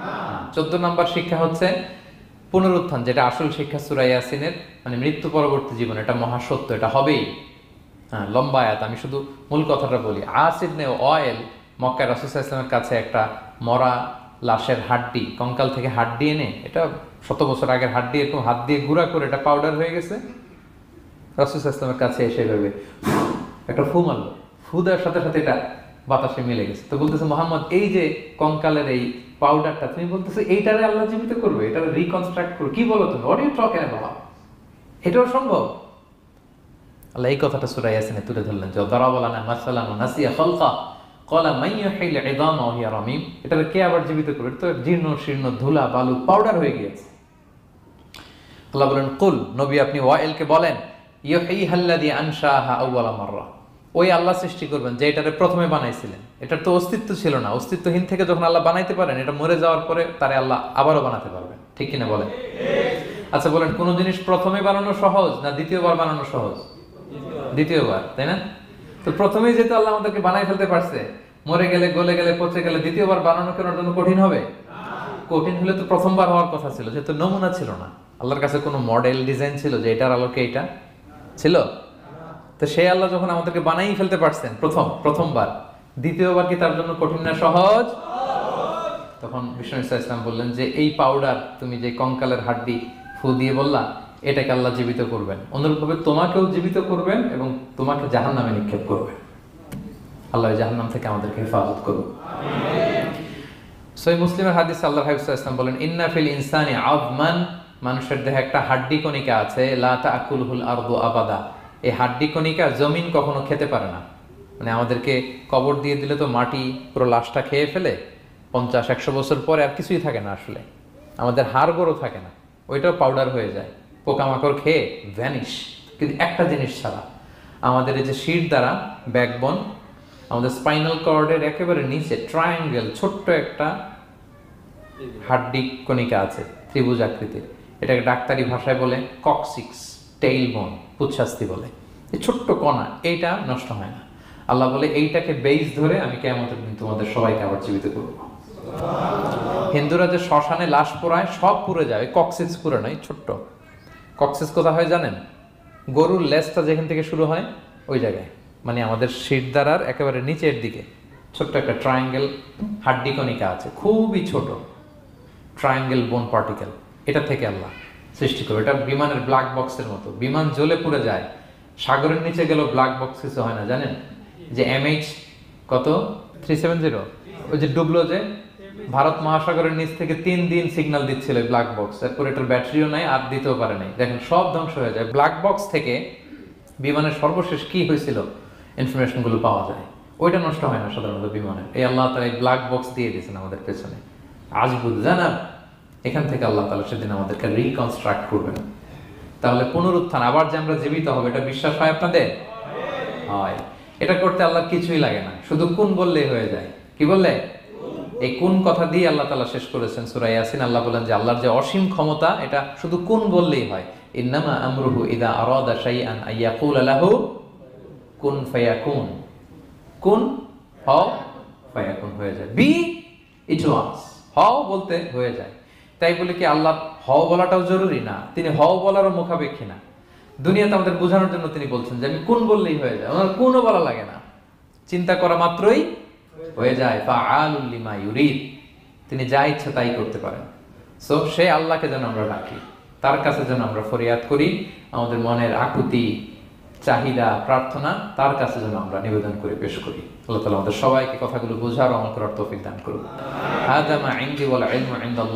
না। 14 নম্বর শিক্ষা হচ্ছে পুনরুত্থান, যেটা আসল শিক্ষা সূরা ইয়াসিনের, মানে মৃত্যু পরবর্তী জীবন। এটা মহাসত্য, এটা হবেই। হ্যাঁ, লম্বা আয়াত, আমি শুধু মূল কথাটা বলি। আস ইবনে ওয়াইল মক্কায় রাসূল সাল্লাল্লাহু আলাইহি ওয়াসাল্লামের কাছে একটা মরা লাশের হাড্ডি, কঙ্কাল থেকে হাড্ডি এনে, এটা 100 বছর আগের হাড্ডি, এরকম হাত দিয়ে গুঁড়া করে এটা পাউডার হয়ে গেছে। রাসূল সাল্লাল্লাহু আলাইহি ওয়াসাল্লামের কাছে এসে ভেবে একটা ফু মারলো, ফু দেওয়ার সাথে সাথে এটা বাতাসে মিলে গেছে। তো বলতেছে মুহাম্মদ, এই যে কঙ্কালের এই পাউডারটা, তুমি বলতেছো এইটারে আল্লাহ জীবিত করবে, এটারে রিকনস্ট্রাক্ট করবে? কি বলো তুমি? What are you talking about? এটাও সম্ভব? আল্লাহ এই কথাটা সূরা ইয়াসিনে তুলে ধরলেন যে দারাবা লানা মাসালান ওয়া নাসিয়া খালকা ক্বালা মান ইউহিল ইযামা ওয়া হিয়া রামীম। এটারে কে আবার জীবিত করবে? এটা তো জীর্ণ শীর্ণ ধুলা বালু পাউডার হয়ে গিয়েছে। আল্লাহ বলেন কুল, নবী আপনি ওয়াইলকে বলেন, ইউহিহাল্লাযী আনশাহা আউওয়ালা মাররা, ওই আল্লাহ সৃষ্টি করবেন যে এটারে প্রথমে বানাইছিলেন। এটার তো অস্তিত্ব ছিল না। অস্তিত্বহীন থেকে যখন আল্লাহ বানাইতে পারেন, এটা মরে যাওয়ার পরে তারে আল্লাহ আবারও বানাতে পারবেন। ঠিক কিনা বলেন? আচ্ছা বলেন, কোন জিনিস প্রথমে বানানো সহজ না দ্বিতীয়বার বানানো সহজ? দ্বিতীয়বার, তাই না? তো প্রথমেই যেহেতু আল্লাহ আমাদেরকে বানাই ফেলতে পারছে, মরে গেলে গলে গেলে পচে গেলে দ্বিতীয়বার বানানো কেন জন্য কঠিন হবে? কঠিন হলে তো প্রথমবার হওয়ার কথা ছিল, যেহেতু নমুনা ছিল না। আল্লাহর কাছে কোনো মডেল ডিজাইন ছিল যে এটার আলোকে এটা ছিল? তো সেই আল্লাহ যখন আমাদেরকে বানাই ফেলতে পারছেন প্রথমবার, দ্বিতীয়বার কি তার জন্য কঠিন না সহজ? তখন বিষ্ণু ইসলাম বললেন যে এই পাউডার, তুমি যে কঙ্কালের হাড্ডি ফু দিয়ে বললা, এটাকে আল্লাহ জীবিত করবেন, অনুরূপভাবে তোমাকেও জীবিত করবেন এবং তোমাকে জাহান্নামে নিক্ষেপ করবেন। আল্লাহ জাহান্নাম থেকে আমাদেরকে হেফাজত করুন। সহিহ মুসলিমের হাদিস আল্লাহ হাবিব সাল্লাল্লাহু আলাইহি ওয়াসাল্লাম বলেন, ইন্না ফিল ইনসানি আযমান, মানুষের দেহে একটা হাড্ডি কণিকা আছে, লা তাকুলহুল আরদু আবাদা, এই হাড্ডি কণিকা জমিন কখনো খেতে পারে না। মানে আমাদেরকে কবর দিয়ে দিলে তো মাটি পুরো লাশটা খেয়ে ফেলে, 50-100 বছর পরে আর কিছুই থাকে না আসলে। আমাদের হাড়গোড়ও থাকে না, ওইটাও পাউডার হয়ে যায়, পোকামাকড় খেয়ে ভ্যানিশ। কিন্তু একটা জিনিস ছাড়া, আমাদের এই যে শির দ্বারা ব্যাকবোন, আমাদের স্পাইনাল কর্ডের একেবারে নিচে ট্রায়াঙ্গেল ছোট্ট একটা হাড্ডি কণিকা আছে, ত্রিভুজ আকৃতির। এটাকে ডাক্তারি ভাষায় বলে কক্সিক্স টেইল বোন, পুচ্ছাস্তি বলে। এই ছোট্ট কণা, এইটা নষ্ট হয় না। আল্লাহ বলে এইটাকে বেইস ধরে আমি কিয়ামতের দিন তোমাদের সবাইকে আবার জীবিত করব। হিন্দুরা যে শ্মশানে লাশ পোড়ায়, সব পুড়ে যায়, কক্সিক্স পুরো নয়, ছোট্ট কক্সিক্স কোথা হয় জানেন? গরুর লেজটা যেখান থেকে শুরু হয় ওই জায়গায়, মানে আমাদের শিরদাঁড়ার একেবারে নিচের দিকে ছোট্ট একটা ট্রায়াঙ্গেল হাড্ডি কণিকা আছে, খুবই ছোট ট্রায়াঙ্গেল বোন পার্টিকেল। এটা থেকে আল্লাহ সৃষ্টি করবে। এটা বিমানের ব্ল্যাক বক্সের মতো, বিমান জ্বলে পুড়ে যায়। সাগরের নিচে গেলেও ব্ল্যাক বক্স কিছু হয় না, জানেন? যে MH কত 370, ওই যে ডুবলো যে ভারত মহাসাগরের নিচ থেকে 3 দিন সিগন্যাল দিচ্ছিল ব্ল্যাক বক্স, এরপর এটার ব্যাটারিও নাই, আর দিতেও পারে নাই। দেখেন সব ধ্বংস হয়ে যায়। ব্ল্যাক বক্স থেকে বিমানের সর্বশেষ কি হয়েছিল ইনফরমেশন গুলো পাওয়া যায়, ওইটা নষ্ট হয় না সাধারণত বিমানের। এই আল্লাহ তাআলা এই ব্ল্যাক বক্স দিয়ে দিয়েছেন আমাদের পেছনে, আজবুল জানাব। এখান থেকে আল্লাহ তাআলা সেদিন আমাদেরকে রিকনস্ট্রাক্ট করবেন। তাহলে পুনরুত্থান, আবার যে আমরা জীবিত হবে, এটা বিশ্বাস হয় আপনাদের? হয়। এটা করতে আল্লাহর কিছুই লাগে না, শুধু কুন বললেই হয়ে যায়। কি বললে? এই কুন কথা দিয়ে আল্লাহ তাআলা শেষ করেছেন সূরা ইয়াসিন। আল্লাহ বলেন যে আল্লাহর যে অসীম ক্ষমতা, এটা শুধু কুন বললেই হয়। ইন্নামা আমরুহু ইযা আরাদা শাইআন আইয়াকুলা লাহু কুন ফায়াকুন। কুন হও, ফায়াকুন হয়ে যায়। বি ইট ওয়াজ, হও বলতে হয়ে যায়। তাই বলে কি আল্লাহ হও বলাটাও জরুরি না? তিনি হও বলারও মুখাপেক্ষী না। দুনিয়াতে আমাদের বোঝানোর জন্য তিনি বলছেন যে আমি কুন বললেই হয়ে যায়, আমার কুনও বলা লাগে না, চিন্তা করা মাত্রই হয়ে যায়। ফাআলুল লিমা ইউরিদ, তিনি যা ইচ্ছা তাই করতে পারেন। সো সে আল্লাহকে যেন আমরা ডাকি, তার কাছে যেন আমরা ফরিয়াদ করি, আমাদের মনের আকুতি, চাহিদা, প্রার্থনা তার কাছে যেন আমরা নিবেদন করে পেশ করি। আল্লাহ তাআলা আমাদের সবাইকে কথাগুলো বোঝার ও আমল করার তৌফিক দান করুন। হাদা মা ইনদি ওয়াল ইলমু ইনদাল্লাহ।